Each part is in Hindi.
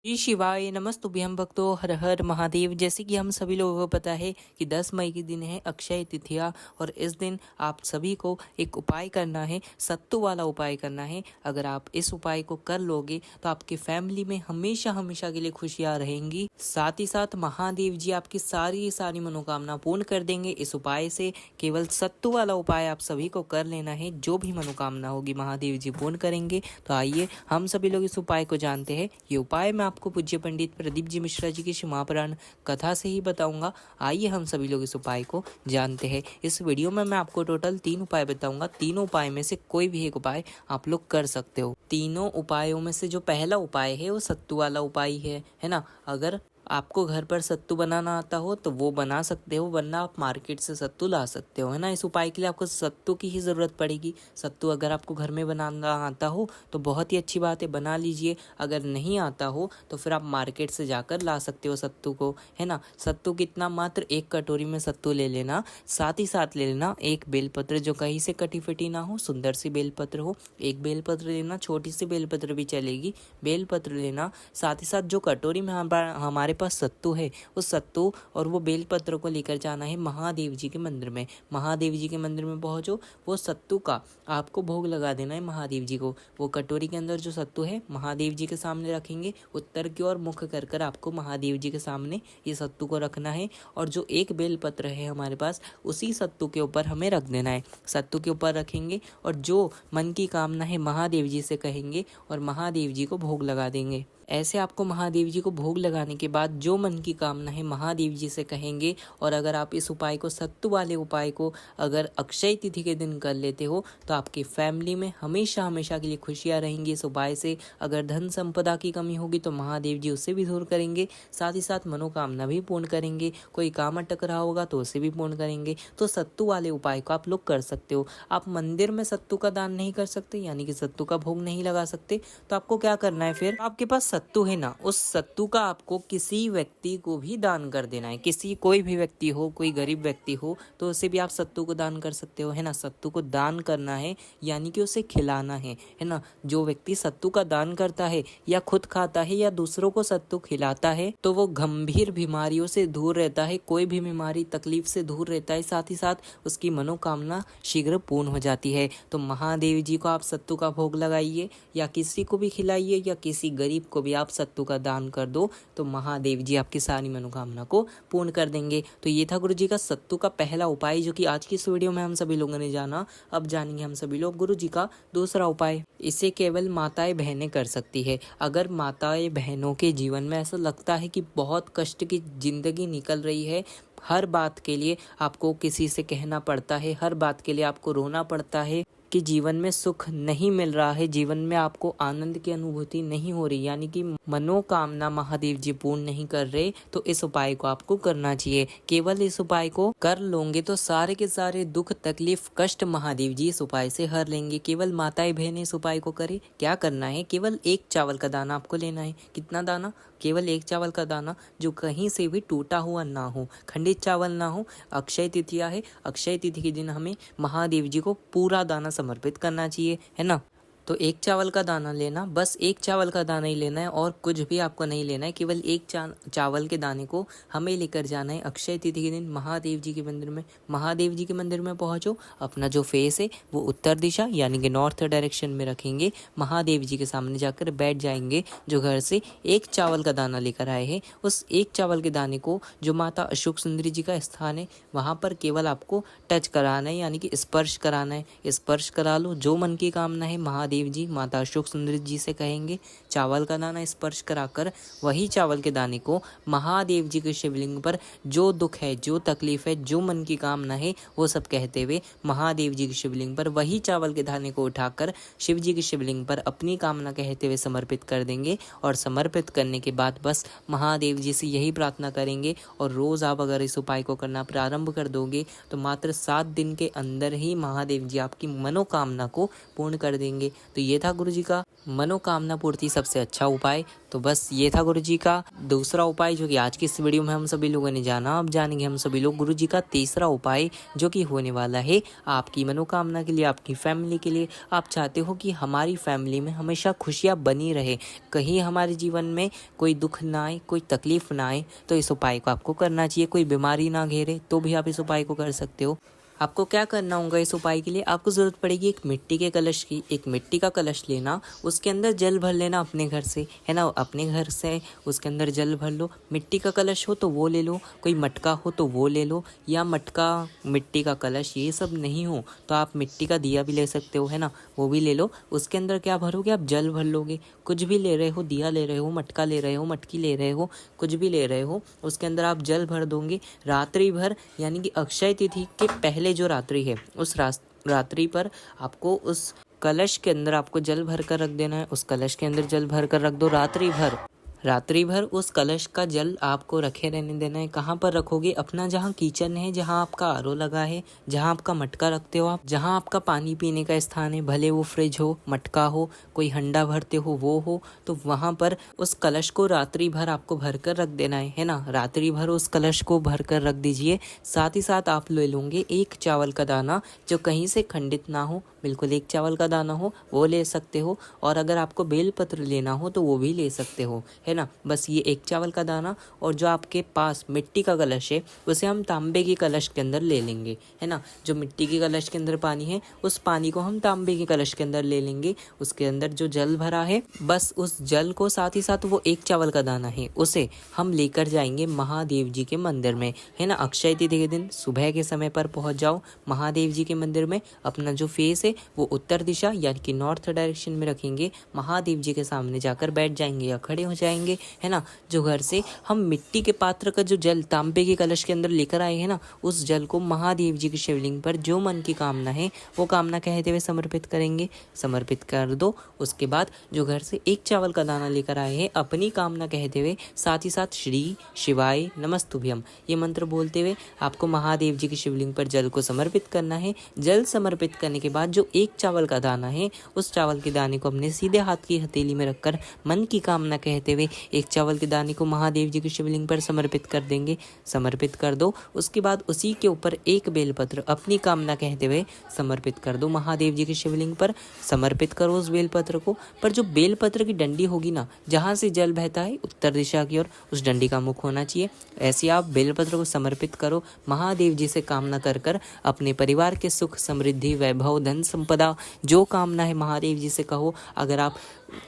जी शिवाय नमस्तुभ्यं भक्तो हर हर महादेव। जैसे कि हम सभी लोगों को पता है कि 10 मई के दिन है अक्षय तृतीया और इस दिन आप सभी को एक उपाय करना है, सत्तू वाला उपाय करना है। अगर आप इस उपाय को कर लोगे तो आपकी फैमिली में हमेशा हमेशा के लिए खुशियां रहेंगी। साथ ही साथ महादेव जी आपकी सारी मनोकामना पूर्ण कर देंगे इस उपाय से। केवल सत्तू वाला उपाय आप सभी को कर लेना है, जो भी मनोकामना होगी महादेव जी पूर्ण करेंगे। तो आइए हम सभी लोग इस उपाय को जानते हैं। ये उपाय मैं आपको पूज्य पंडित प्रदीप जी मिश्रा जी की शिमापुराण कथा से ही बताऊंगा। आइए हम सभी लोग इस उपाय को जानते हैं। इस वीडियो में मैं आपको टोटल 3 उपाय बताऊंगा। तीनों उपाय में से कोई भी एक उपाय आप लोग कर सकते हो। तीनों उपायों में से जो पहला उपाय है वो सत्तू वाला उपाय है ना। अगर आपको घर पर सत्तू बनाना आता हो तो वो बना सकते हो, वरना आप मार्केट से सत्तू ला सकते हो, है ना। इस उपाय के लिए आपको सत्तू की ही ज़रूरत पड़ेगी। सत्तू अगर आपको घर में बनाना आता हो तो बहुत ही अच्छी बात है, बना लीजिए। अगर नहीं आता हो तो फिर आप मार्केट से जाकर ला सकते हो सत्तू को, है ना। सत्तू कितना, मात्र 1 कटोरी में सत्तू ले लेना। साथ ही साथ ले लेना एक बेलपत्र, जो कहीं से कटी फटी ना हो, सुंदर सी बेलपत्र हो। एक बेलपत्र लेना, छोटी सी बेलपत्र भी चलेगी, बेलपत्र लेना। साथ ही साथ जो कटोरी में हमारे पास सत्तू है, उस सत्तू और वो बेलपत्र को लेकर जाना है महादेव जी के मंदिर में। महादेव जी के मंदिर में पहुंचो, वो सत्तू का आपको भोग लगा देना है महादेव जी को। वो कटोरी के अंदर जो सत्तू है महादेव जी के सामने रखेंगे, उत्तर की ओर मुख कर कर आपको महादेव जी के सामने ये सत्तू को रखना है। और जो एक बेलपत्र है हमारे पास, उसी सत्तू के ऊपर हमें रख देना है। सत्तू के ऊपर रखेंगे और जो मन की कामना है महादेव जी से कहेंगे और महादेव जी को भोग लगा देंगे। ऐसे आपको महादेव जी को भोग लगाने के बाद जो मन की कामना है महादेव जी से कहेंगे। और अगर आप इस उपाय को, सत्तू वाले उपाय को अगर अक्षय तिथि के दिन कर लेते हो तो आपकी फैमिली में हमेशा हमेशा के लिए खुशियां रहेंगी इस उपाय से। अगर धन संपदा की कमी होगी तो महादेव जी उसे भी दूर करेंगे, साथ ही साथ मनोकामना भी पूर्ण करेंगे। कोई काम अटक रहा होगा तो उसे भी पूर्ण करेंगे। तो सत्तू वाले उपाय को आप लोग कर सकते हो। आप मंदिर में सत्तू का दान नहीं कर सकते, यानी कि सत्तू का भोग नहीं लगा सकते, तो आपको क्या करना है, फिर आपके पास सत्तू है ना, उस सत्तू का आपको किसी व्यक्ति को भी दान कर देना है। किसी, कोई भी व्यक्ति हो, कोई गरीब व्यक्ति हो तो उसे भी आप सत्तू को दान कर सकते हो, है ना। सत्तू को दान करना है यानी कि उसे खिलाना है ना। जो व्यक्ति सत्तू का दान करता है या खुद खाता है या दूसरों को सत्तू खिलाता है तो वो गंभीर बीमारियों से दूर रहता है, कोई भी बीमारी तकलीफ से दूर रहता है। साथ ही साथ उसकी मनोकामना शीघ्र पूर्ण हो जाती है। तो महादेव जी को आप सत्तू का भोग लगाइए या किसी को भी खिलाइए या किसी गरीब को भी आप सत्तू का दान कर दो, तो महादेव जी आपकी सारी मनोकामना को पूर्ण कर देंगे। तो ये था गुरु जी का सत्तू का पहला उपाय, जो कि आज की इस वीडियो में हम सभी लोगों ने जाना। अब जानेंगे हम सभी लोग गुरु जी का दूसरा उपाय। इसे केवल माताएं बहनें कर सकती है। अगर माताएं बहनों के जीवन में ऐसा लगता है कि बहुत कष्ट की जिंदगी निकल रही है, हर बात के लिए आपको किसी से कहना पड़ता है, हर बात के लिए आपको रोना पड़ता है कि जीवन में सुख नहीं मिल रहा है, जीवन में आपको आनंद की अनुभूति नहीं हो रही, यानी कि मनोकामना महादेव जी पूर्ण नहीं कर रहे, तो इस उपाय को आपको करना चाहिए। केवल इस उपाय को कर लोगे तो सारे के सारे दुख तकलीफ कष्ट महादेव जी इस उपाय से हर लेंगे। केवल माताएं बहनें इस उपाय को करें। क्या करना है, केवल 1 चावल का दाना आपको लेना है। कितना दाना, केवल 1 चावल का दाना, जो कहीं से भी टूटा हुआ ना हो, खंडित चावल ना हो। अक्षय तिथिया है, अक्षय तिथि के दिन हमें महादेव जी को पूरा दाना समर्पित करना चाहिए, है ना। तो 1 चावल का दाना लेना, बस 1 चावल का दाना ही लेना है और कुछ भी आपको नहीं लेना है। केवल 1 चावल के दाने को हमें लेकर जाना है अक्षय तिथि के दिन महादेव जी के मंदिर में। महादेव जी के मंदिर में पहुंचो, अपना जो फेस है वो उत्तर दिशा यानी कि नॉर्थ डायरेक्शन में रखेंगे। महादेव जी के सामने जाकर बैठ जाएंगे। जो घर से 1 चावल का दाना लेकर आए हैं, उस 1 चावल के दाने को जो माता अशोक सुंदरी जी का स्थान है वहाँ पर केवल आपको टच कराना है, यानी कि स्पर्श कराना है। स्पर्श करा लो, जो मन की कामना है महादेव जी माता अशोक सुंदरी जी से कहेंगे। चावल का दाना स्पर्श कराकर वही चावल के दाने को महादेव जी के शिवलिंग पर जो दुख है, जो तकलीफ है, जो मन की कामना है, वो सब कहते हुए महादेव जी के शिवलिंग पर वही चावल के दाने को उठाकर शिव जी के शिवलिंग पर अपनी कामना कहते हुए समर्पित कर देंगे। और समर्पित करने के बाद बस महादेव जी से यही प्रार्थना करेंगे। और रोज आप अगर इस उपाय को करना प्रारंभ कर दोगे तो मात्र 7 दिन के अंदर ही महादेव जी आपकी मनोकामना को पूर्ण कर देंगे। तो ये था गुरु जी का मनोकामना पूर्ति सबसे अच्छा उपाय। तो बस ये था गुरु जी का दूसरा उपाय जो कि आज की इस वीडियो में हम सभी लोगों ने जाना। अब जानेंगे हम सभी लोग गुरु जी का तीसरा उपाय जो कि होने वाला है आपकी मनोकामना के लिए, आपकी फैमिली के लिए। आप चाहते हो कि हमारी फैमिली में हमेशा खुशियाँ बनी रहे, कहीं हमारे जीवन में कोई दुख ना आए, कोई तकलीफ ना आए, तो इस उपाय को आपको करना चाहिए। कोई बीमारी ना घेरे तो भी आप इस उपाय को कर सकते हो। आपको क्या करना होगा इस उपाय के लिए, आपको ज़रूरत पड़ेगी एक मिट्टी के कलश की। एक मिट्टी का कलश लेना, उसके अंदर जल भर लेना अपने घर से, है ना, अपने घर से उसके अंदर जल भर लो। मिट्टी का कलश हो तो वो ले लो, कोई मटका हो तो वो ले लो, या मटका मिट्टी का कलश ये सब नहीं हो तो आप मिट्टी का दिया भी ले सकते हो, है ना, वो भी ले लो। उसके अंदर क्या भरोगे आप, जल भर लोगे। कुछ भी ले रहे हो, दिया ले रहे हो, मटका ले रहे हो, मटकी ले रहे हो, कुछ भी ले रहे हो, उसके अंदर आप जल भर दोगे। रात्रि भर यानी कि अक्षय तिथि के पहले जो रात्रि है उस रात्रि पर आपको उस कलश के अंदर आपको जल भर कर रख देना है। उस कलश के अंदर जल भर कर रख दो रात्रि भर उस कलश का जल आपको रखे रहने देना है। कहाँ पर रखोगे, अपना जहाँ किचन है, जहाँ आपका आरओ लगा है, जहाँ आपका मटका रखते हो आप, जहाँ आपका पानी पीने का स्थान है, भले वो फ्रिज हो, मटका हो, कोई हंडा भरते हो वो हो, तो वहाँ पर उस कलश को रात्रि भर आपको भर कर रख देना है ना। रात्रि भर उस कलश को भर कर रख दीजिए। साथ ही साथ आप ले लोगे एक चावल का दाना जो कहीं से खंडित ना हो, बिल्कुल एक चावल का दाना हो वो ले सकते हो। और अगर आपको बेलपत्र लेना हो तो वो भी ले सकते हो, है ना। बस ये एक चावल का दाना और जो आपके पास मिट्टी का कलश है उसे हम तांबे के कलश के अंदर ले लेंगे, है ना। जो मिट्टी के कलश के अंदर पानी है उस पानी को हम तांबे के कलश के अंदर ले लेंगे। उसके अंदर जो जल भरा है बस उस जल को, साथ ही साथ वो एक चावल का दाना है उसे हम लेकर जाएंगे महादेव जी के मंदिर में, है ना। अक्षय तिथि के दिन सुबह के समय पर पहुंच जाओ महादेव जी के मंदिर में। अपना जो फेस है वो उत्तर दिशा यानी कि नॉर्थ डायरेक्शन में रखेंगे। महादेव जी के सामने जाकर बैठ जाएंगे या खड़े हो जाएंगे, है ना। जो घर से हम मिट्टी के पात्र का जो जल तांबे के कलश के अंदर लेकर आए हैं ना, उस जल को महादेव जी की शिवलिंग पर जो मन की कामना है वो कामना कहते हुए समर्पित करेंगे। समर्पित कर दो। उसके बाद जो घर से एक चावल का दाना लेकर आए हैं अपनी कामना कहते हुए, साथ ही साथ श्री शिवाय नमस्तुभ्यम ये मंत्र बोलते हुए आपको महादेव जी की शिवलिंग पर जल को समर्पित करना है। जल समर्पित करने के बाद जो एक चावल का दाना है उस चावल के दाने को अपने सीधे हाथ की हथेली में रखकर मन की कामना कहते हुए एक चावल के दाने को महादेव जी की शिवलिंग पर समर्पित कर देंगे। समर्पित कर दो। उसके बाद उसी के ऊपर एक बेलपत्र अपनी कामना कहते हुए समर्पित कर दो महादेव जी की शिवलिंग पर। समर्पित करो उस बेलपत्र को। पर जो बेलपत्र की डंडी होगी ना, जहाँ से जल बहता है उत्तर दिशा की ओर, उस डंडी का मुख होना चाहिए। ऐसे आप बेलपत्र को समर्पित करो। महादेव जी से कामना कर कर अपने परिवार के सुख समृद्धि वैभव धन संपदा जो कामना है महादेव जी से कहो। अगर आप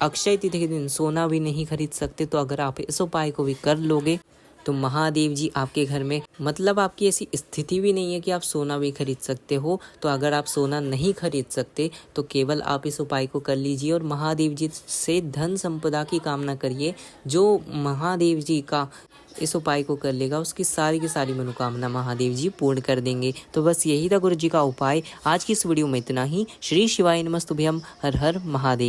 अक्षय तिथि के दिन सोना भी नहीं खरीद सकते तो अगर आप इस उपाय को भी कर लोगे तो महादेव जी आपके घर में, मतलब आपकी ऐसी स्थिति भी नहीं है कि आप सोना भी खरीद सकते हो, तो अगर आप सोना नहीं खरीद सकते तो केवल आप इस उपाय को कर लीजिए और महादेव जी से धन संपदा की कामना करिए। जो महादेव जी का इस उपाय को कर लेगा उसकी सारी की सारी मनोकामना महादेव जी पूर्ण कर देंगे। तो बस यही था गुरु जी का उपाय। आज की इस वीडियो में इतना ही। श्री शिवाय नमस्तुभ्यम। हर हर महादेव।